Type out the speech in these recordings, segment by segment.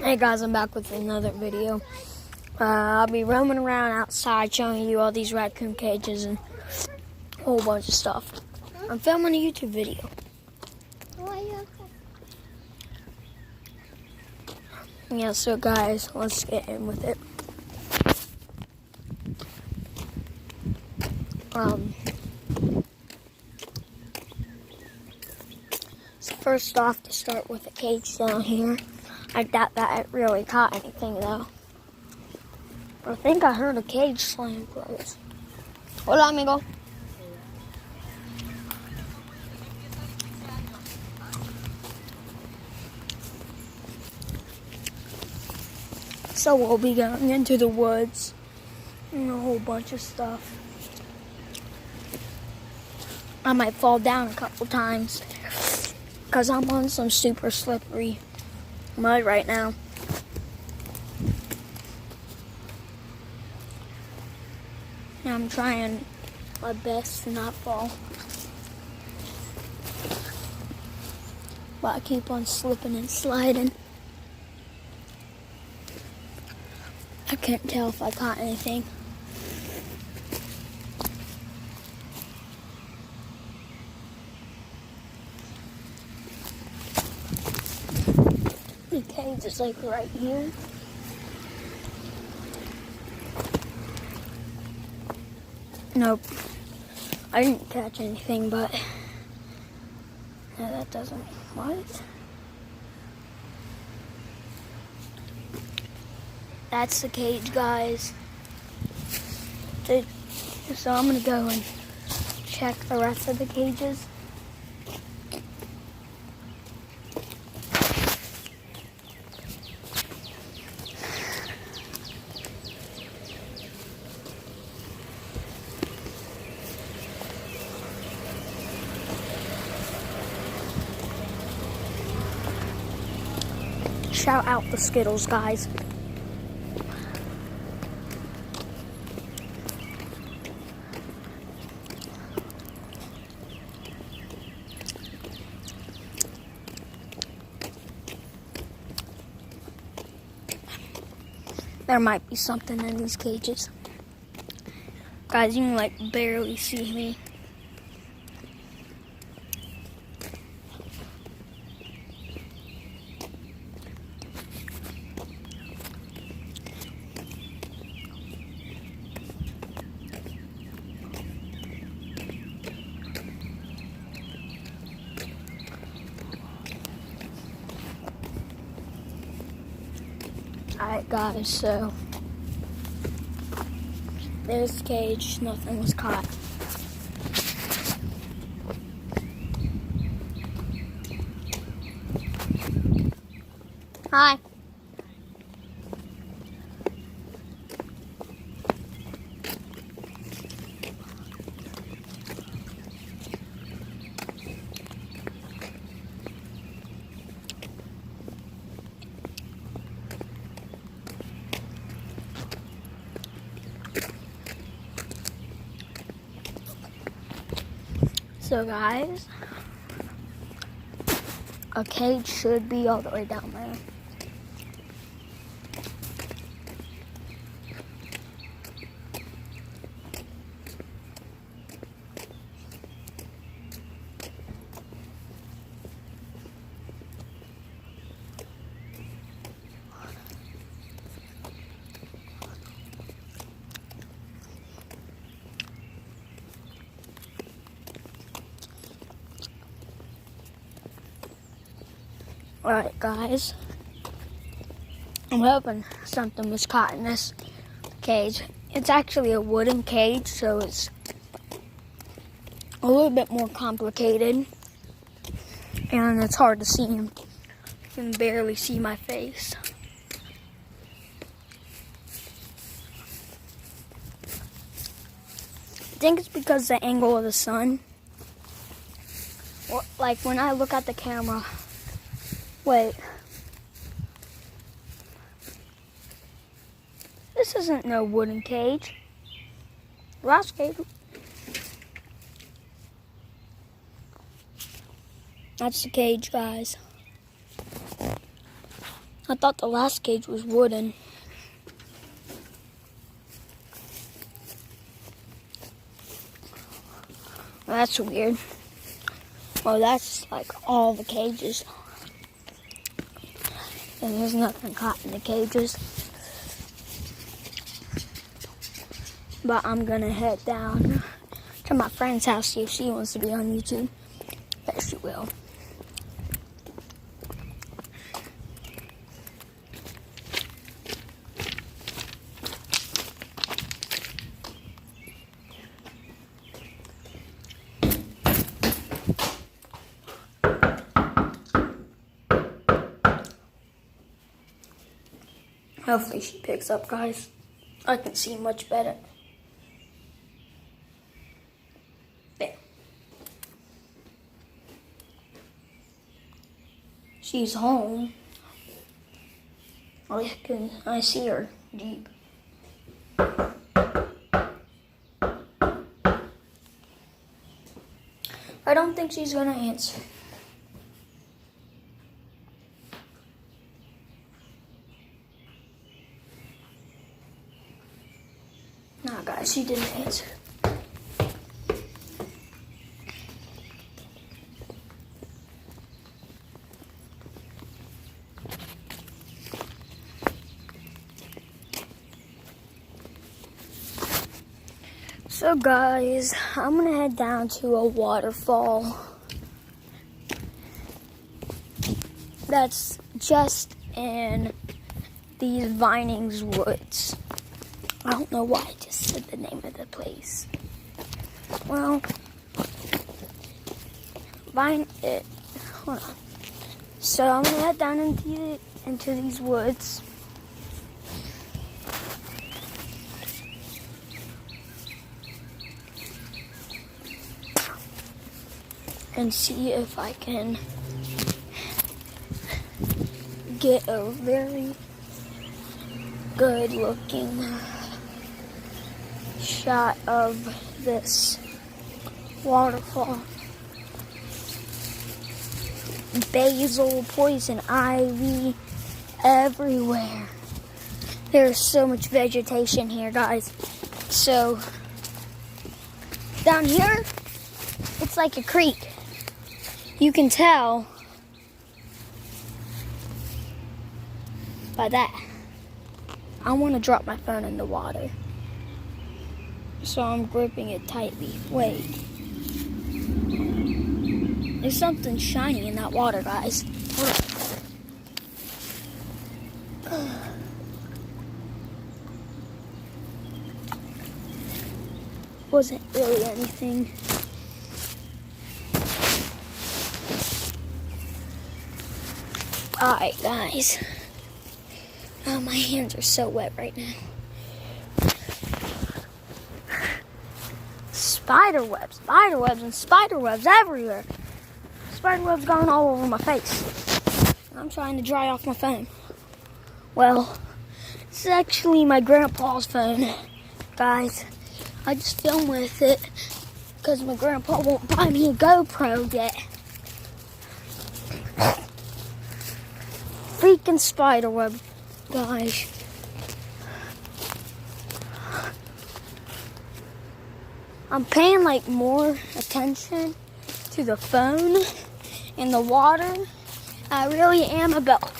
Hey guys, I'm back with another video. I'll be roaming around outside showing you all these raccoon cages and a whole bunch of stuff. I'm filming a YouTube video. Yeah, so guys, let's get in with it. So first off, to start with a cage down here. I doubt that it really caught anything though. I think I heard a cage slam close. Hola, amigo. So we'll be going into the woods and a whole bunch of stuff. I might fall down a couple times because I'm on some super slippery mud right now. And I'm trying my best to not fall. But I keep on slipping and sliding. I can't tell if I caught anything. The cage is like right here. Nope. I didn't catch anything, but no, that doesn't. What? That's the cage, guys. So I'm gonna go and check the rest of the cages. Shout out the Skittles, guys. There might be something in these cages. Guys, you can like barely see me. Alright guys, so there's the cage, nothing was caught. Hi. So guys, a cage should be all the way down there. Alright guys, I'm hoping something was caught in this cage. It's actually a wooden cage, so it's a little bit more complicated. And it's hard to see him. You can barely see my face. I think it's because the angle of the sun. Like when I look at the camera. Wait. This isn't no wooden cage. Glass cage. That's the cage, guys. I thought the last cage was wooden. That's weird. Well, that's like all the cages. And there's nothing caught in the cages. But I'm gonna head down to my friend's house, see if she wants to be on YouTube. Bet she will. Hopefully she picks up, guys. I can see much better. There. She's home. I see her Jeep. I don't think she's gonna answer. Nah, guys, she didn't answer. So guys, I'm gonna head down to a waterfall that's just in these Vinings woods. I don't know why I just said the name of the place. Well, hold on. So I'm gonna head down into these woods. And see if I can get a very good looking shot of this waterfall. Basil, poison ivy, everywhere. There's so much vegetation here, guys. So down here, it's like a creek. You can tell by that. I want to drop my phone in the water, so I'm gripping it tightly. Wait. There's something shiny in that water, guys. Wasn't really anything. Alright, guys. Oh, my hands are so wet right now. Spider webs, and spider webs everywhere. Spider webs going all over my face. I'm trying to dry off my phone. Well, this is actually my grandpa's phone, guys. I just film with it because my grandpa won't buy me a GoPro yet. Freaking spider web, guys. I'm paying like more attention to the phone and the water. I really am about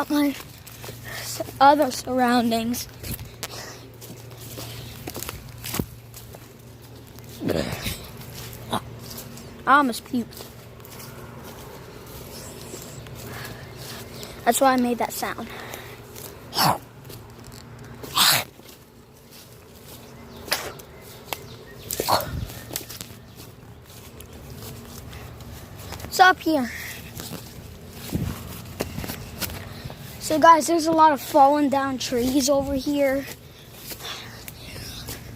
my other surroundings. I almost puked. That's why I made that sound. It's up here. So guys, there's a lot of fallen down trees over here.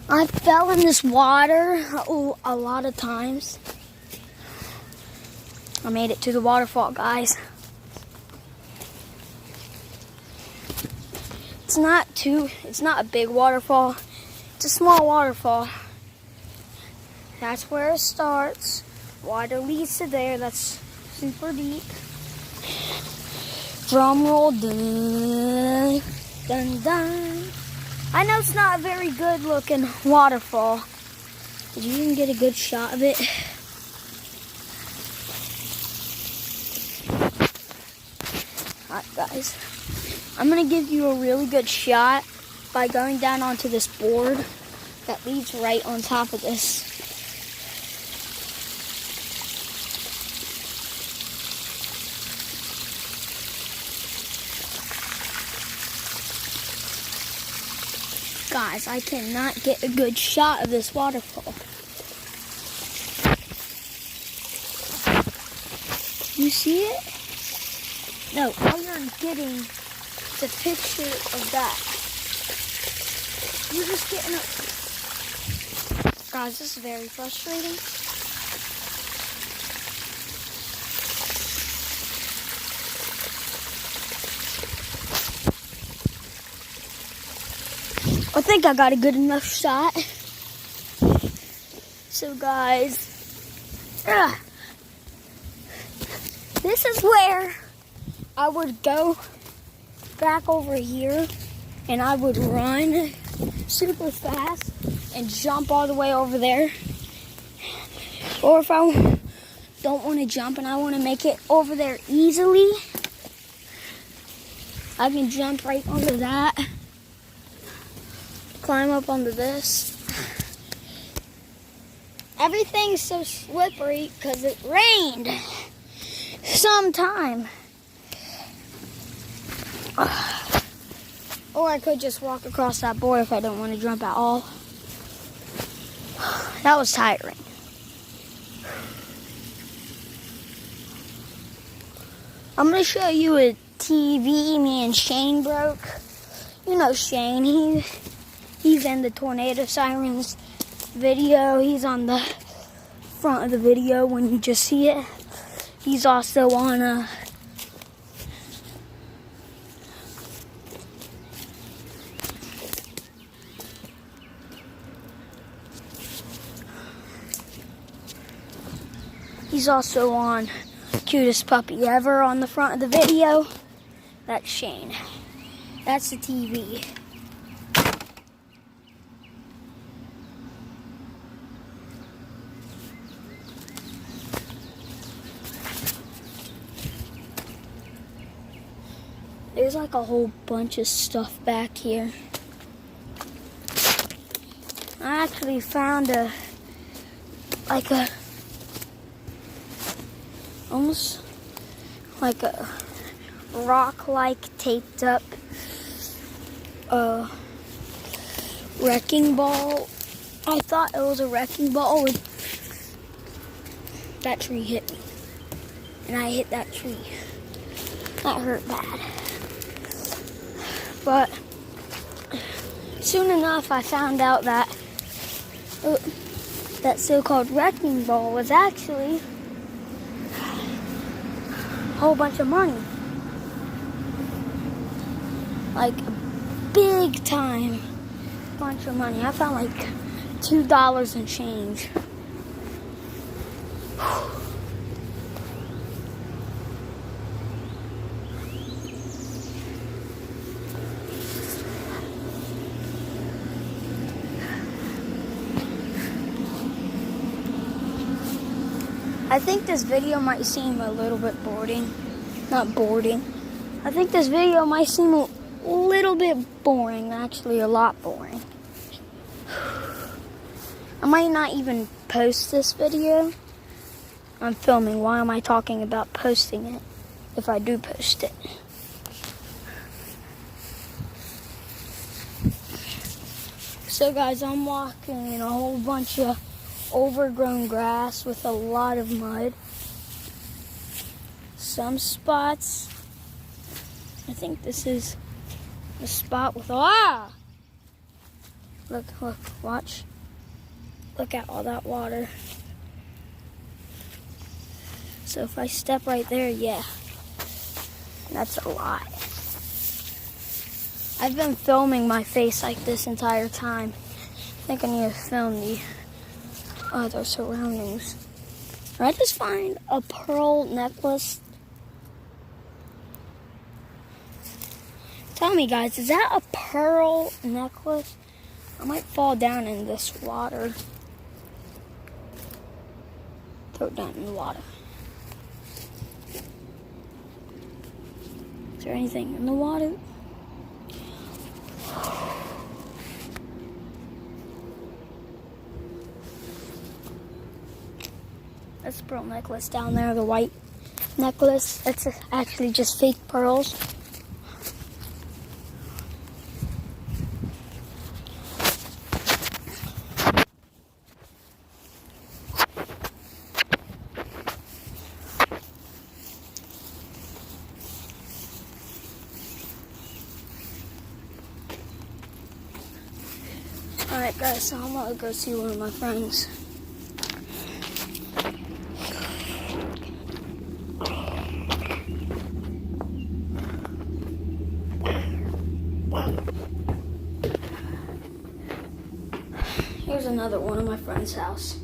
I fell in this water a lot of times. I made it to the waterfall, guys. It's not a big waterfall. It's a small waterfall. That's where it starts. Water leads to there. That's super deep. Drum roll, dun, dun, dun. I know it's not a very good looking waterfall. Did you even get a good shot of it? Alright guys, I'm gonna give you a really good shot by going down onto this board that leads right on top of this. Guys, I cannot get a good shot of this waterfall. You see it? No, all you're getting is a picture of that. You're just getting a... Guys, this is very frustrating. I think I got a good enough shot. So guys, this is where I would go back over here and I would run super fast and jump all the way over there. Or if I don't want to jump and I want to make it over there easily, I can jump right onto that. Climb up onto this. Everything's so slippery because it rained sometime. Or I could just walk across that board if I don't want to jump at all. That was tiring. I'm going to show you a TV me and Shane broke. You know Shane, He's in the tornado sirens video. He's on the front of the video when you just see it. He's also on he's also on Cutest Puppy Ever on the front of the video. That's Shane. That's the TV. There's like a whole bunch of stuff back here. I actually found almost like a rock-like taped up wrecking ball. I thought it was a wrecking ball. That tree hit me. And I hit that tree. That hurt bad. But soon enough, I found out that that so-called wrecking ball was actually a whole bunch of money. Like a big time bunch of money. I found like $2 and change. I think this video might seem a little bit boring. Not boring. I think this video might seem a little bit boring. Actually, a lot boring. I might not even post this video. I'm filming. Why am I talking about posting it if I do post it? So guys, I'm walking in a whole bunch of overgrown grass with a lot of mud. Some spots, I think this is the spot with look, watch. Look at all that water. So if I step right there, yeah, that's a lot. I've been filming my face like this entire time. I think I need to film the other surroundings. Did I just find a pearl necklace? Tell me, guys, is that a pearl necklace? I might fall down in this water. Throw it down in the water. Is there anything in the water? That's a pearl necklace down there, the white necklace. That's actually just fake pearls. Alright guys, so I'm gonna go see one of my friends. Here's another one of my friend's house.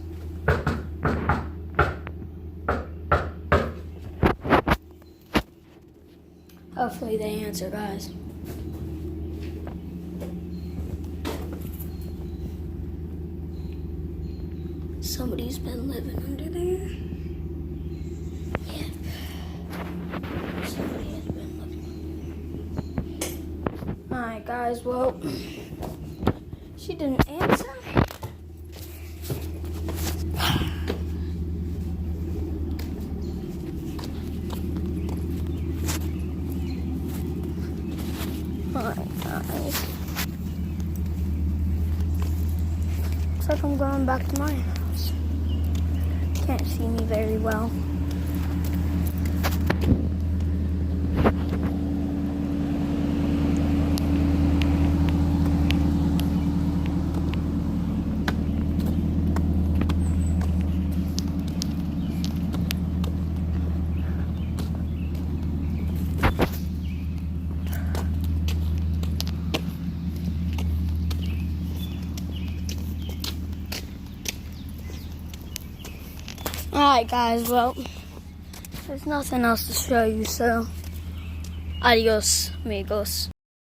Hopefully they answer, guys. Somebody's been living under there. Yeah. Somebody has been living under there. Alright guys, well, she didn't answer. Alright guys. Looks like I'm going back to my house. Can't see me very well. Alright guys, well, there's nothing else to show you, so adios amigos.